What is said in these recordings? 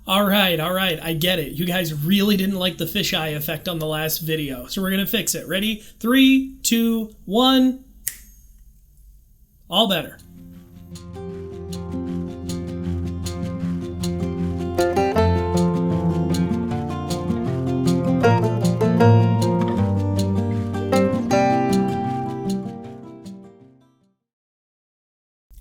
All right, I get it. You guys really didn't like the fisheye effect on the last video, so we're gonna fix it. Ready? 3, 2, 1. All better.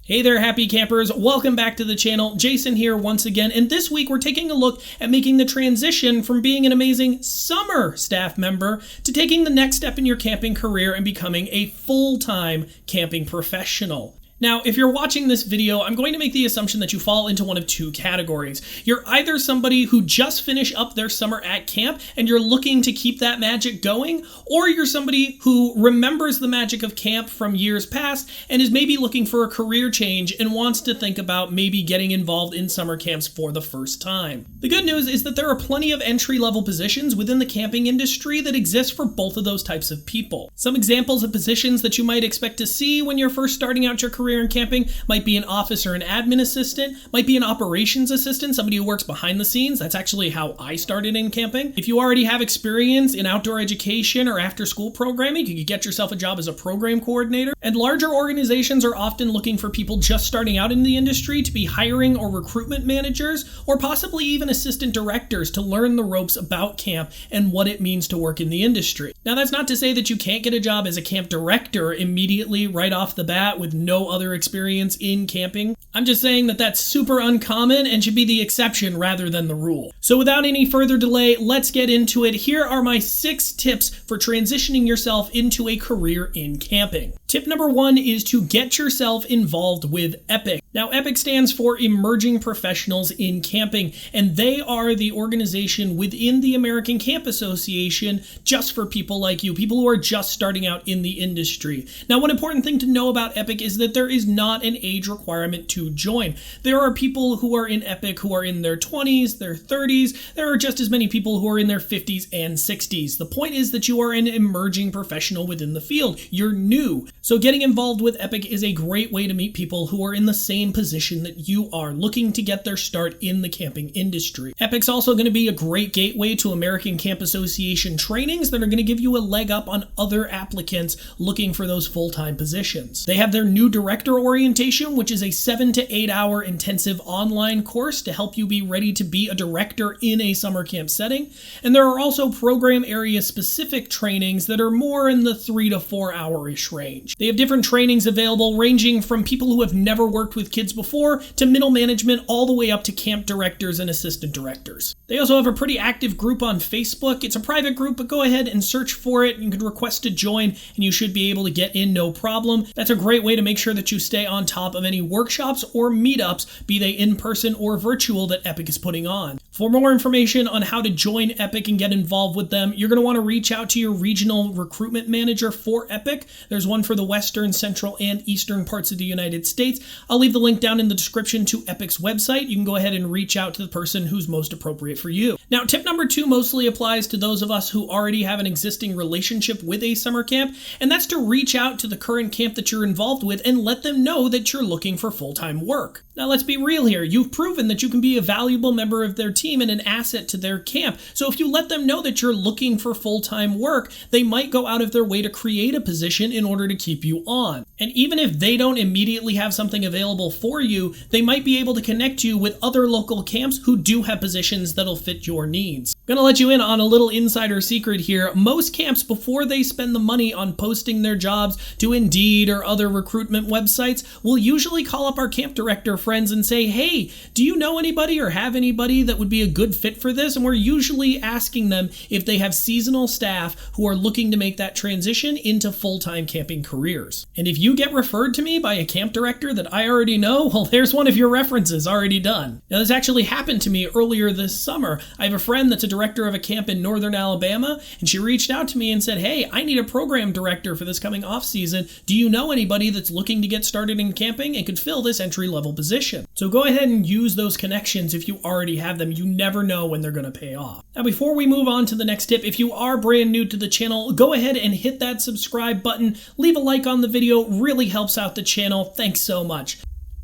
Hey there, happy campers. Welcome back to the channel. Jason here once again, and this week we're taking a look at making the transition from being an amazing summer staff member to taking the next step in your camping career and becoming a full-time camping professional. Now, if you're watching this video, I'm going to make the assumption that you fall into one of two categories. You're either somebody who just finished up their summer at camp and you're looking to keep that magic going, or you're somebody who remembers the magic of camp from years past and is maybe looking for a career change and wants to think about maybe getting involved in summer camps for the first time. The good news is that there are plenty of entry-level positions within the camping industry that exist for both of those types of people. Some examples of positions that you might expect to see when you're first starting out your career in camping might be an office or an admin assistant, might be an operations assistant, somebody who works behind the scenes. That's actually how I started in camping. If you already have experience in outdoor education or after school programming, you could get yourself a job as a program coordinator. And larger organizations are often looking for people just starting out in the industry to be hiring or recruitment managers, or possibly even assistant directors to learn the ropes about camp and what it means to work in the industry. Now, that's not to say that you can't get a job as a camp director immediately right off the bat with no other experience in camping. I'm just saying that that's super uncommon and should be the exception rather than the rule. So without any further delay, let's get into it. Here are my 6 tips for transitioning yourself into a career in camping. Tip number 1 is to get yourself involved with EPIC. Now, EPIC stands for Emerging Professionals in Camping, and they are the organization within the American Camp Association just for people like you, people who are just starting out in the industry. Now, one important thing to know about EPIC is that there is not an age requirement to join. There are people who are in EPIC who are in their 20s, their 30s. There are just as many people who are in their 50s and 60s. The point is that you are an emerging professional within the field. You're new. So getting involved with EPIC is a great way to meet people who are in the same position that you are, looking to get their start in the camping industry. EPIC's also going to be a great gateway to American Camp Association trainings that are going to give you a leg up on other applicants looking for those full-time positions. They have their new director orientation, which is a 7 to 8 hour intensive online course to help you be ready to be a director in a summer camp setting. And there are also program area specific trainings that are more in the 3 to 4 hour-ish range. They have different trainings available ranging from people who have never worked with kids before to middle management all the way up to camp directors and assistant directors. They also have a pretty active group on Facebook. It's a private group, but go ahead and search for it. You can request to join and you should be able to get in no problem. That's a great way to make sure that you stay on top of any workshops or meetups, be they in person or virtual, that EPIC is putting on. For more information on how to join EPIC and get involved with them, you're going to want to reach out to your regional recruitment manager for EPIC. There's one for the western, central, and eastern parts of the United States. I'll leave the link down in the description to EPIC's website. You can go ahead and reach out to the person who's most appropriate for you. Now, tip number 2 mostly applies to those of us who already have an existing relationship with a summer camp, and that's to reach out to the current camp that you're involved with and let them know that you're looking for full-time work. Now, let's be real here. You've proven that you can be a valuable member of their team and an asset to their camp. So if you let them know that you're looking for full-time work, they might go out of their way to create a position in order to keep you on. And even if they don't immediately have something available for you, they might be able to connect you with other local camps who do have positions that'll fit your needs. I'm gonna let you in on a little insider secret here. Most camps, before they spend the money on posting their jobs to Indeed or other recruitment websites, will usually call up our camp director friends and say, hey, do you know anybody or have anybody that would be a good fit for this? And we're usually asking them if they have seasonal staff who are looking to make that transition into full-time camping careers. And if you get referred to me by a camp director that I already know, well, there's one of your references already done. Now, this actually happened to me earlier this summer. I have a friend that's a director of a camp in northern Alabama, and she reached out to me and said, hey, I need a program director for this coming off season. Do you know anybody that's looking to get started in camping and could fill this entry-level position? So go ahead and use those connections if you already have them. You never know when they're going to pay off. Now, before we move on to the next tip, if you are brand new to the channel, go ahead and hit that subscribe button. Leave a like on the video. Really helps out the channel. Thanks so much.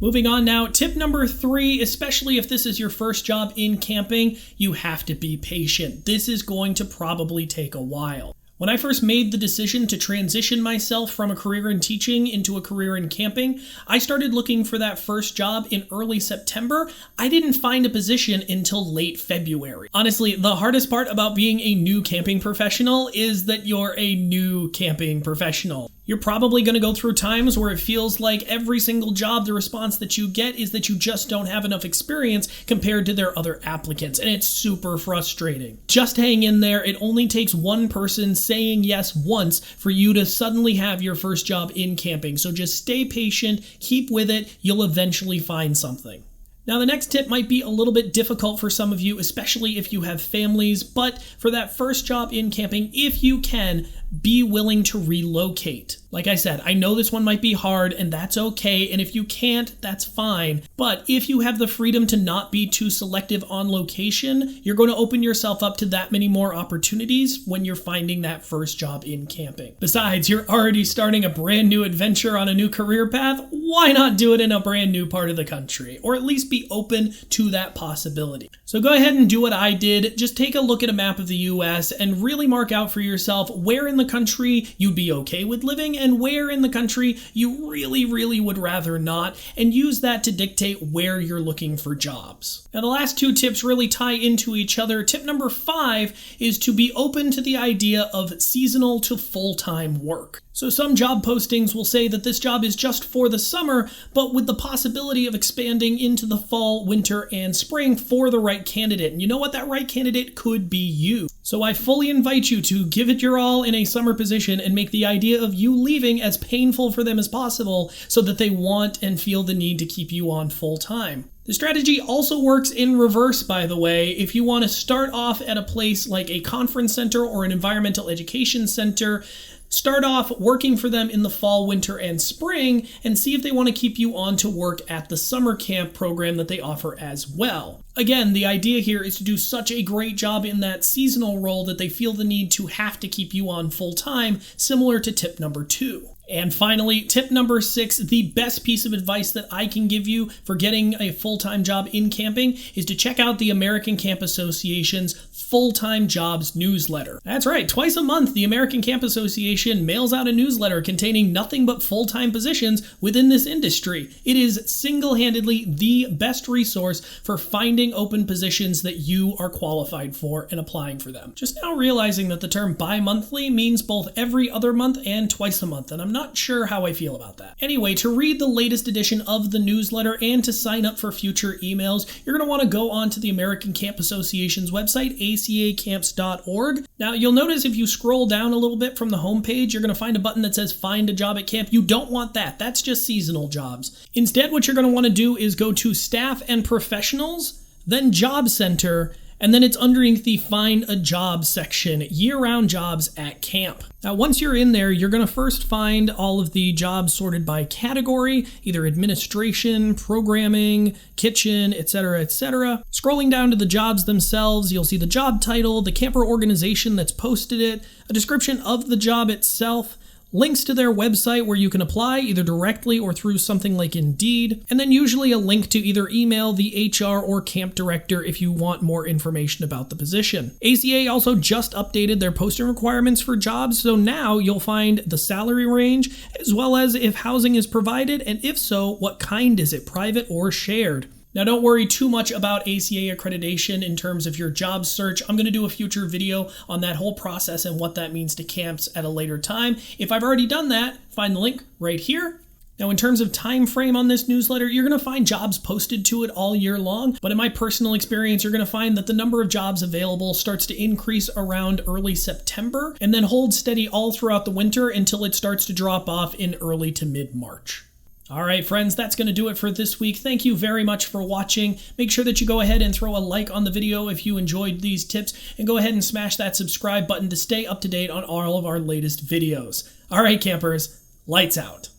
Moving on now, tip number 3, especially if this is your first job in camping, you have to be patient. This is going to probably take a while. When I first made the decision to transition myself from a career in teaching into a career in camping, I started looking for that first job in early September. I didn't find a position until late February. Honestly, the hardest part about being a new camping professional is that you're a new camping professional. You're probably going to go through times where it feels like every single job, the response that you get is that you just don't have enough experience compared to their other applicants, and it's super frustrating. Just hang in there. It only takes one person saying yes once for you to suddenly have your first job in camping. So just stay patient, keep with it, you'll eventually find something. Now, the next tip might be a little bit difficult for some of you, especially if you have families, but for that first job in camping, if you can, be willing to relocate. Like I said, I know this one might be hard, and that's okay, and if you can't, that's fine. But if you have the freedom to not be too selective on location, you're going to open yourself up to that many more opportunities when you're finding that first job in camping. Besides, you're already starting a brand new adventure on a new career path. Why not do it in a brand new part of the country? Or at least be open to that possibility. So go ahead and do what I did. Just take a look at a map of the US and really mark out for yourself where in the country you'd be okay with living and where in the country you really would rather not, and use that to dictate where you're looking for jobs. Now, the last 2 tips really tie into each other. Tip number 5 is to be open to the idea of seasonal to full-time work. So some job postings will say that this job is just for the summer, but with the possibility of expanding into the fall, winter, and spring for the right candidate. And you know what? That right candidate could be you. So I fully invite you to give it your all in a summer position and make the idea of you leaving as painful for them as possible so that they want and feel the need to keep you on full time. The strategy also works in reverse, by the way. If you want to start off at a place like a conference center or an environmental education center, start off working for them in the fall, winter, and spring, and see if they want to keep you on to work at the summer camp program that they offer as well. Again, the idea here is to do such a great job in that seasonal role that they feel the need to have to keep you on full time, similar to tip number 2. And finally, tip number 6, the best piece of advice that I can give you for getting a full-time job in camping is to check out the American Camp Association's full-time jobs newsletter. That's right, twice a month, the American Camp Association mails out a newsletter containing nothing but full-time positions within this industry. It is single-handedly the best resource for finding open positions that you are qualified for and applying for them. Just now realizing that the term bi-monthly means both every other month and twice a month, and I'm not sure how I feel about that. Anyway, to read the latest edition of the newsletter and to sign up for future emails, you're going to want to go onto the American Camp Association's website, acacamps.org. Now, you'll notice if you scroll down a little bit from the homepage, you're going to find a button that says Find a Job at Camp. You don't want that. That's just seasonal jobs. Instead, what you're going to want to do is go to Staff and Professionals, then Job Center, and then it's underneath the Find a Job section, year-round jobs at camp. Now, once you're in there, you're going to first find all of the jobs sorted by category, either administration, programming, kitchen, etc., etc. Scrolling down to the jobs themselves, you'll see the job title, the camper organization that's posted it, a description of the job itself, links to their website where you can apply either directly or through something like Indeed, and then usually a link to either email the HR or camp director if you want more information about the position. ACA also just updated their posting requirements for jobs, so now you'll find the salary range as well as if housing is provided, and if so, what kind is it, private or shared. Now, don't worry too much about ACA accreditation in terms of your job search. I'm going to do a future video on that whole process and what that means to camps at a later time. If I've already done that, find the link right here. Now, in terms of time frame on this newsletter, you're going to find jobs posted to it all year long, but in my personal experience, you're going to find that the number of jobs available starts to increase around early September and then hold steady all throughout the winter until it starts to drop off in early to mid-March. All right, friends, that's going to do it for this week. Thank you very much for watching. Make sure that you go ahead and throw a like on the video if you enjoyed these tips, and go ahead and smash that subscribe button to stay up to date on all of our latest videos. All right, campers, lights out.